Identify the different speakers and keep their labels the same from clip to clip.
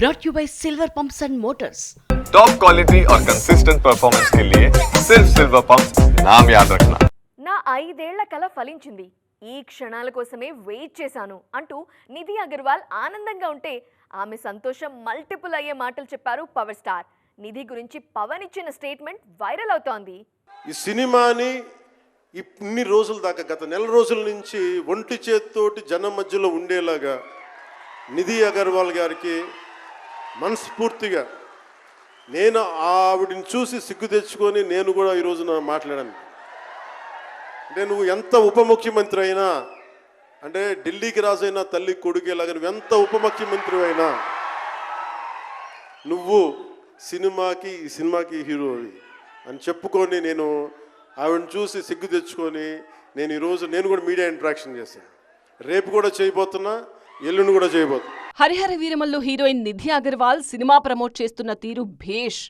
Speaker 1: brought you by Silver Pumps and Motors.
Speaker 2: Top quality और consistent performance के लिए सिर्फ सिल्वर पंप्स नाम याद रखना.
Speaker 3: నా 5 ఏళ్ల కల ఫలించింది. ఈ క్షణాల కోసమే వెయిట్ చేశాను అంటూ నిధి అగర్వాల్ ఆనందంగా ఉంటే ఆమె సంతోషం మల్టిపుల్ అయ్యే మాటలు చెప్పారు పవర్ స్టార్. నిధి గురించి పవన్ ఇచ్చిన స్టేట్మెంట్ వైరల్ అవుతోంది.
Speaker 4: ఈ సినిమాని ఇన్ని రోజుల దాకా గత నెల రోజుల నుంచి ఒంటి చేత్తోటి జనం మధ్యలో ఉండేలాగా నిధి అగర్వాల్ గారికి మనస్ఫూర్తిగా నేను ఆవిడని చూసి సిగ్గు తెచ్చుకొని నేను కూడా ఈ రోజున మాట్లాడాను. అంటే నువ్వు ఎంత ఉప ముఖ్యమంత్రి అయినా, అంటే ఢిల్లీకి రాజైనా తల్లి కొడుకేలాగా నువ్వు ఎంత ఉప ముఖ్యమంత్రి అయినా నువ్వు ఈ సినిమాకి హీరోవి అని చెప్పుకొని నేను ఆవిడని చూసి సిగ్గు తెచ్చుకొని నేను ఈరోజు కూడా మీడియా ఇంటరాక్షన్ చేశాను. రేపు కూడా చేయబోతున్నా, ఎల్లుండి కూడా చేయబోతున్నా.
Speaker 5: Harihara Veeramallu heroine Nidhi Agarwal cinema promote చేస్తున్న తీరు భేష్.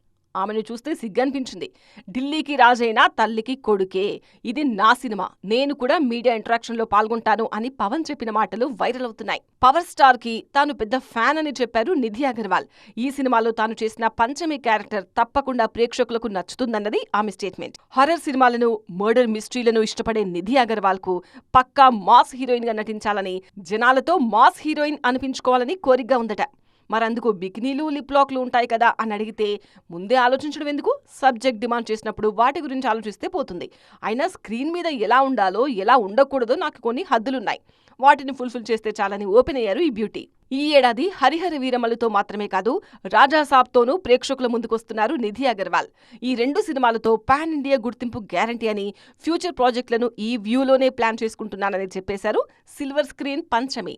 Speaker 5: ఆమెను చూస్తే సిగ్గనిపించింది. ఢిల్లీకి రాజైనా తల్లికి కొడుకే, ఇది నా సినిమా, నేను కూడా మీడియా ఇంటరాక్షన్ లో పాల్గొంటాను అని పవన్ చెప్పిన మాటలు వైరల్ అవుతున్నాయి. పవర్ స్టార్ కి తాను పెద్ద ఫ్యాన్ అని చెప్పారు నిధి అగర్వాల్. ఈ సినిమాలో తాను చేసిన పంచమి క్యారెక్టర్ తప్పకుండా ప్రేక్షకులకు నచ్చుతుందన్నది ఆమె స్టేట్మెంట్. హారర్ సినిమాలను, మర్డర్ మిస్టరీలను ఇష్టపడే నిధి అగర్వాల్ కు పక్కా మాస్ హీరోయిన్ గా నటించాలని, జనాలతో మాస్ హీరోయిన్ అనిపించుకోవాలని కోరికగా ఉందట. మరందుకు బికినీలు, లిప్ లాక్లు ఉంటాయి కదా అని అడిగితే ముందే ఆలోచించడం ఎందుకు, సబ్జెక్ట్ డిమాండ్ చేసినప్పుడు వాటి గురించి ఆలోచిస్తే పోతుంది. అయినా స్క్రీన్ మీద ఎలా ఉండాలో ఎలా ఉండకూడదో నాకు కొన్ని హద్దులున్నాయి, వాటిని ఫుల్ఫిల్ చేస్తే చాలని ఓపెన్ అయ్యారు ఈ బ్యూటీ. ఈ ఏడాది హరిహర వీరమల్లుతో మాత్రమే కాదు, రాజాసాబ్తోనూ ప్రేక్షకుల ముందుకొస్తున్నారు నిధి అగర్వాల్. ఈ 2 సినిమాలతో పాన్ ఇండియా గుర్తింపు గ్యారంటీ అని, ఫ్యూచర్ ప్రాజెక్టులను ఈ వ్యూలోనే ప్లాన్ చేసుకుంటున్నానని చెప్పేశారు సిల్వర్ స్క్రీన్ పంచమి.